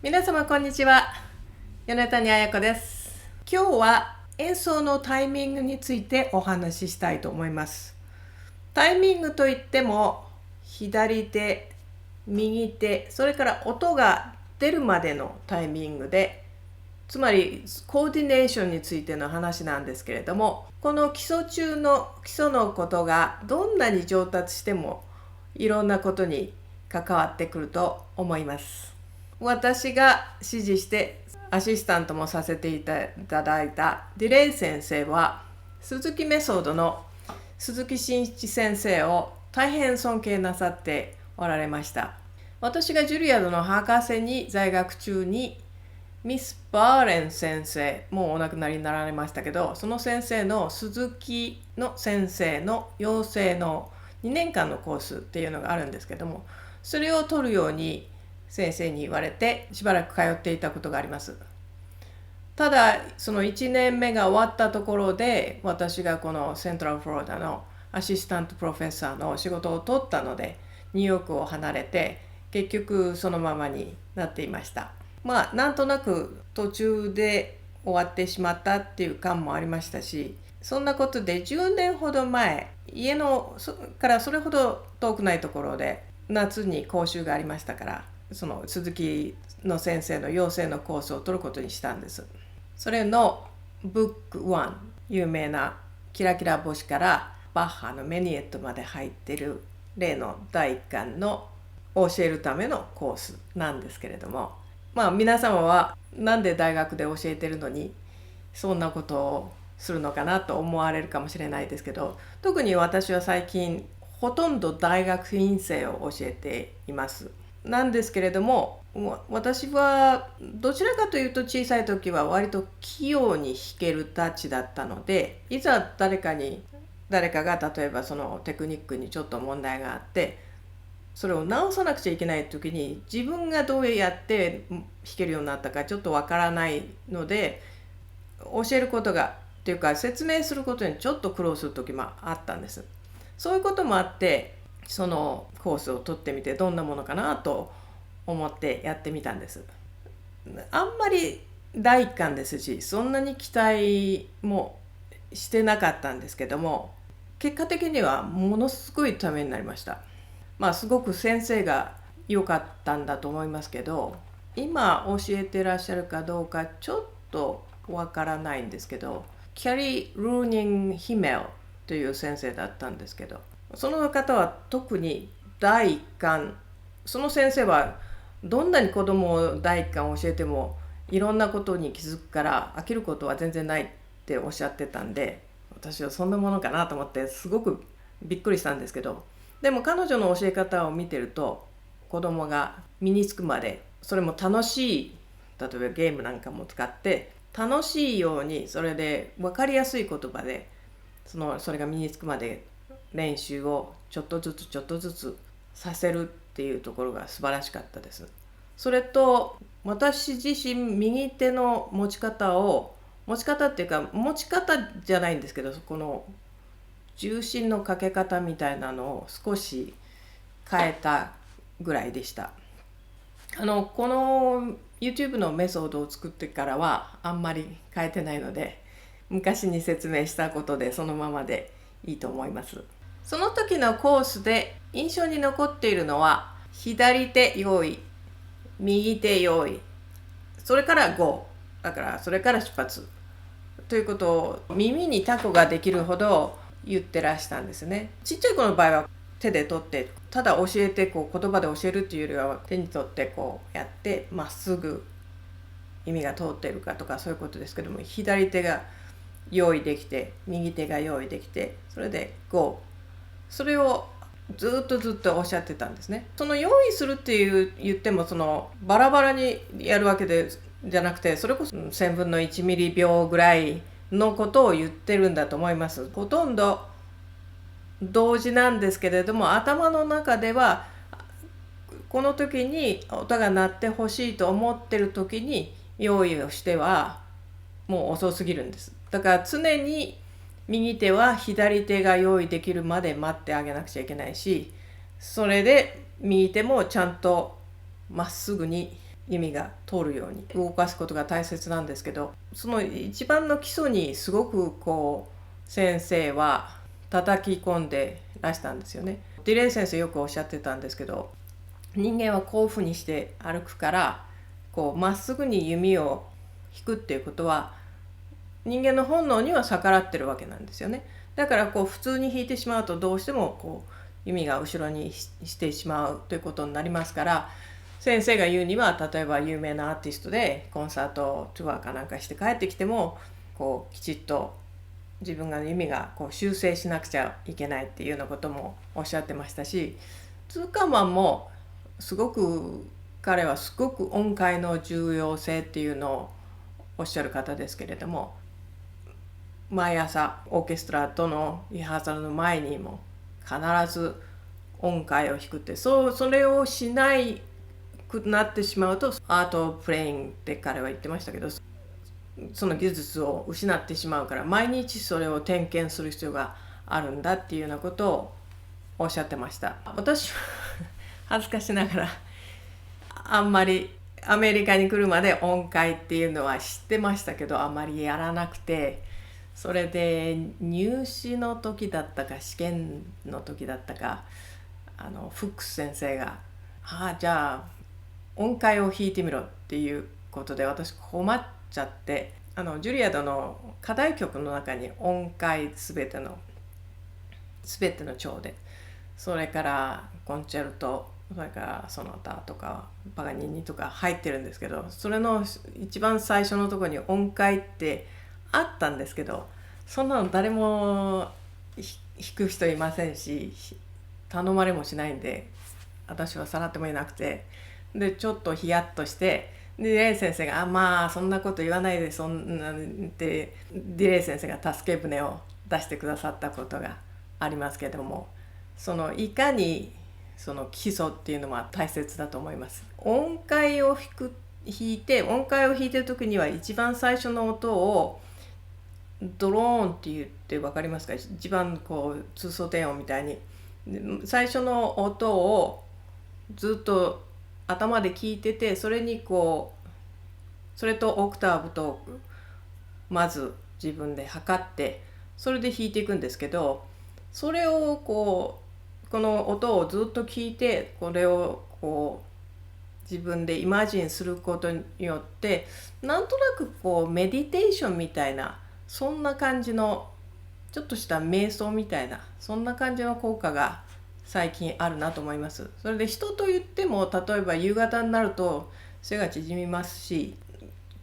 皆様こんにちは。米谷彩子です。今日は演奏のタイミングについてお話ししたいと思います。タイミングといっても左手、右手、それから音が出るまでのタイミングで、つまりコーディネーションについての話なんですけれども、この基礎のことがどんなに上達してもいろんなことに関わってくると思います。私が指示してアシスタントもさせていただいたディレイ先生は、鈴木メソードの鈴木真一先生を大変尊敬なさっておられました。私がジュリアードの博士に在学中にミス・バーレン先生、もうお亡くなりになられましたけど、その先生の鈴木の先生の養成の2年間のコースっていうのがあるんですけども、それを取るように先生に言われてしばらく通っていたことがあります。ただその1年目が終わったところで、私がこのセントラルフロリダのアシスタントプロフェッサーの仕事を取ったので、ニューヨークを離れて結局そのままになっていました。なんとなく途中で終わってしまったっていう感もありましたし、そんなことで10年ほど前、家のからそれほど遠くないところで夏に講習がありましたから、その鈴木の先生の養成のコースを取ることにしたんです。それのブック1、有名なキラキラ星からバッハのメニエットまで入ってる例の第1巻の教えるためのコースなんですけれども、皆様はなんで大学で教えてるのにそんなことをするのかなと思われるかもしれないですけど、特に私は最近ほとんど大学院生を教えています。なんですけれども、私はどちらかというと小さい時は割と器用に弾けるたちだったので、いざ誰かが例えばそのテクニックにちょっと問題があって、それを直さなくちゃいけない時に自分がどうやって弾けるようになったかちょっとわからないので、教えることがっていうか説明することにちょっと苦労する時もあったんです。そういうこともあってそのコースを取ってみてどんなものかなと思ってやってみたんです。あんまり第一巻ですし、そんなに期待もしてなかったんですけども、結果的にはものすごいためになりました。すごく先生が良かったんだと思いますけど、今教えてらっしゃるかどうかちょっとわからないんですけど、キャリー・ルーニング・ヒメルという先生だったんですけど、その方は特に第一巻、その先生はどんなに子供を第一巻教えてもいろんなことに気づくから飽きることは全然ないっておっしゃってたんで、私はそんなものかなと思ってすごくびっくりしたんですけど、でも彼女の教え方を見てると、子供が身につくまで、それも楽しい、例えばゲームなんかも使って楽しいように、それで分かりやすい言葉でそれが身につくまで練習をちょっとずつさせるっていうところが素晴らしかったです。それと私自身右手の持ち方っていうか持ち方じゃないんですけど、この重心のかけ方みたいなのを少し変えたぐらいでした。この YouTube のメソッドを作ってからはあんまり変えてないので、昔に説明したことでそのままでいいと思います。その時のコースで印象に残っているのは、左手用意、右手用意、それから GO、 だからそれから出発ということを耳にタコができるほど言ってらしたんですね。ちっちゃい子の場合は手で取ってただ教えて言葉で教えるっていうよりは、手に取ってやってまっすぐ意味が通っているかとかそういうことですけども、左手が用意できて右手が用意できて、それで GO、 それをずっとおっしゃってたんですね。その用意するって言っても、そのバラバラにやるわけじゃなくて、それこそ1000分の1ミリ秒ぐらいのことを言ってるんだと思います。ほとんど同時なんですけれども、頭の中ではこの時に音が鳴ってほしいと思ってる時に用意をしてはもう遅すぎるんです。だから常に右手は左手が用意できるまで待ってあげなくちゃいけないし、それで右手もちゃんとまっすぐに弓が通るように動かすことが大切なんですけど、その一番の基礎にすごく先生は叩き込んでらしたんですよね。ディレイ先生よくおっしゃってたんですけど、人間はこういうふうにして歩くからまっすぐに弓を引くっていうことは人間の本能には逆らってるわけなんですよね。だから普通に引いてしまうとどうしても弓が後ろにしてしまうということになりますから、先生が言うには、例えば有名なアーティストでコンサートツアーかなんかして帰ってきてもきちっと自分が弓が修正しなくちゃいけないっていうようなこともおっしゃってましたし、ツーカーマンも彼はすごく音階の重要性っていうのをおっしゃる方ですけれども、毎朝オーケストラとのリハーサルの前にも必ず音階を弾くって、それをしないくなってしまうとアートプレイングって彼は言ってましたけど、その技術を失ってしまうから毎日それを点検する必要があるんだっていうようなことをおっしゃってました。私は恥ずかしながらあんまりアメリカに来るまで音階っていうのは知ってましたけど、あんまりやらなくて、それで入試の時だったか試験の時だったかフックス先生がじゃあ音階を弾いてみろっていうことで私困っちゃって、ジュリアードの課題曲の中に音階すべての調で、それからコンチェルト、それからソナタとかパガニーニとか入ってるんですけど、それの一番最初のところに音階ってあったんですけど、そんなの誰も弾く人いませんし頼まれもしないんで、私はさらってもいなくて、でちょっとヒヤッとして、でディレイ先生がまあそんなこと言わないでそんなってディレイ先生が助け舟を出してくださったことがありますけども、いかにその基礎っていうのは大切だと思います。音階を弾いてる時には一番最初の音をドローンって言って分かりますか？一番通奏低音みたいに最初の音をずっと頭で聞いてて、それとオクターブとまず自分で測って、それで弾いていくんですけど、それをこの音をずっと聞いて、これを自分でイマジンすることによって、なんとなくメディテーションみたいな、そんな感じのちょっとした瞑想みたいな、そんな感じの効果が最近あるなと思います。それで人と言っても、例えば夕方になると背が縮みますし、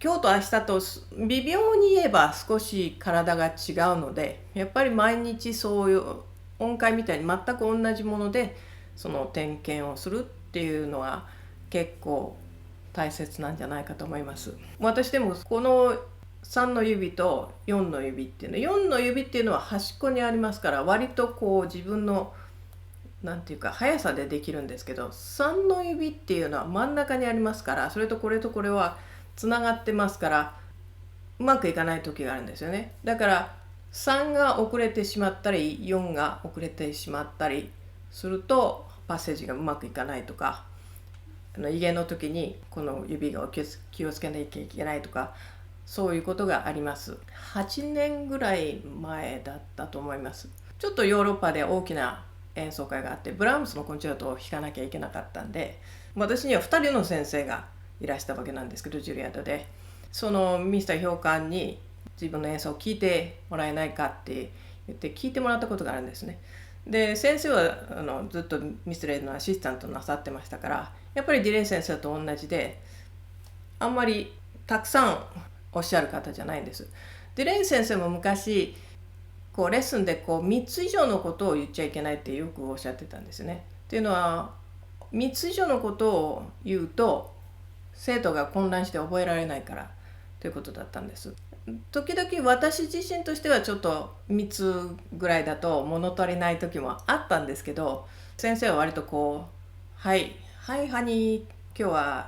今日と明日と微妙に言えば少し体が違うので、やっぱり毎日そういう音階みたいに全く同じものでその点検をするっていうのは結構大切なんじゃないかと思います。私でもこの3の指と4の指っていうの、4の指っていうのは端っこにありますから、割と自分のなんていうか速さでできるんですけど、3の指っていうのは真ん中にありますから、それとこれとこれはつながってますから、うまくいかない時があるんですよね。だから3が遅れてしまったり4が遅れてしまったりするとパッセージがうまくいかないとか、威厳の時にこの指が気をつけなきゃいけないとか、そういうことがあります。8年ぐらい前だったと思います。ちょっとヨーロッパで大きな演奏会があって、ブラームスのコンチェルトを弾かなきゃいけなかったんで、私には2人の先生がいらしたわけなんですけど、ジュリアードで、そのミスター評官に自分の演奏を聞いてもらえないかって言って聞いてもらったことがあるんですね。で先生はずっとミスレイのアシスタントなさってましたから、やっぱりディレイ先生と同じであんまりたくさんおっしゃる方じゃないんです。ディレイ先生も昔レッスンで3つ以上のことを言っちゃいけないってよくおっしゃってたんですね。っていうのは3つ以上のことを言うと生徒が混乱して覚えられないからということだったんです。時々私自身としてはちょっと3つぐらいだと物足りない時もあったんですけど、先生は割とはいハニー、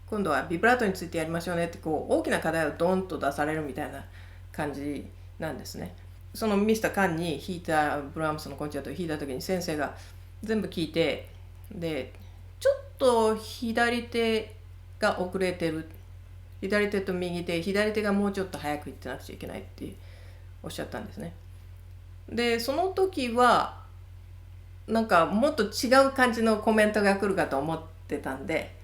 今度はビブラートについてやりましょうねって大きな課題をドンと出されるみたいな感じなんですね。そのミスター・カンに弾いたブラームスのコンチェルトを弾いた時に先生が全部聞いて、でちょっと左手が遅れてる、左手と右手、左手がもうちょっと早くいってなくちゃいけないっておっしゃったんですね。でその時はなんかもっと違う感じのコメントが来るかと思ってたんで、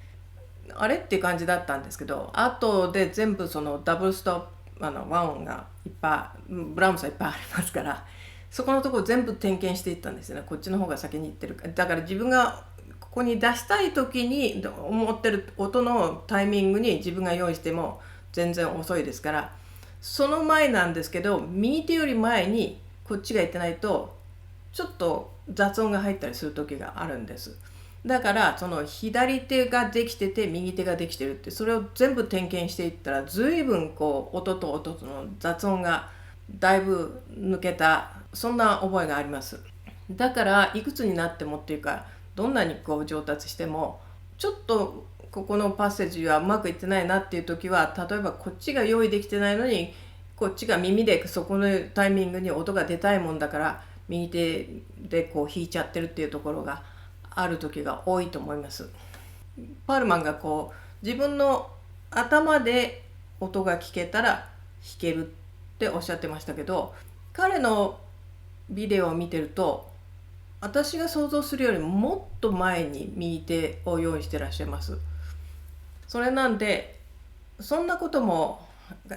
あれっていう感じだったんですけど、後で全部そのダブルストップ和音がいっぱい、ブラームスはいっぱいありますから、そこのところ全部点検していったんですよね。こっちの方が先にいってるか、だから自分がここに出したい時に思ってる音のタイミングに自分が用意しても全然遅いですから、その前なんですけど、右手より前にこっちがいってないとちょっと雑音が入ったりする時があるんです。だからその左手ができてて右手ができてるって、それを全部点検していったら随分こう音と音との雑音がだいぶ抜けた、そんな覚えがあります。だからいくつになってもっていうか、どんなにこう上達してもちょっとここのパッセージはうまくいってないなっていう時は、例えばこっちが用意できてないのにこっちが耳でそこのタイミングに音が出たいもんだから右手でこう弾いちゃってるっていうところがある時が多いと思います。パールマンがこう自分の頭で音が聞けたら弾けるっておっしゃってましたけど、彼のビデオを見てると私が想像するよりもっと前に右手を用意してらっしゃいます。それなんでそんなことも、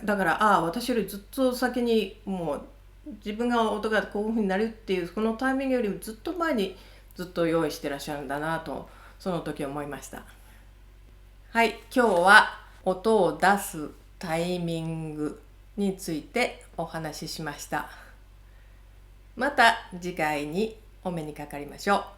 だから私よりずっと先にもう自分が音がこういう風になるっていうこのタイミングよりもずっと前にずっと用意してらっしゃるんだなとその時思いました。はい、今日は音を出すタイミングについてお話ししました。また次回にお目にかかりましょう。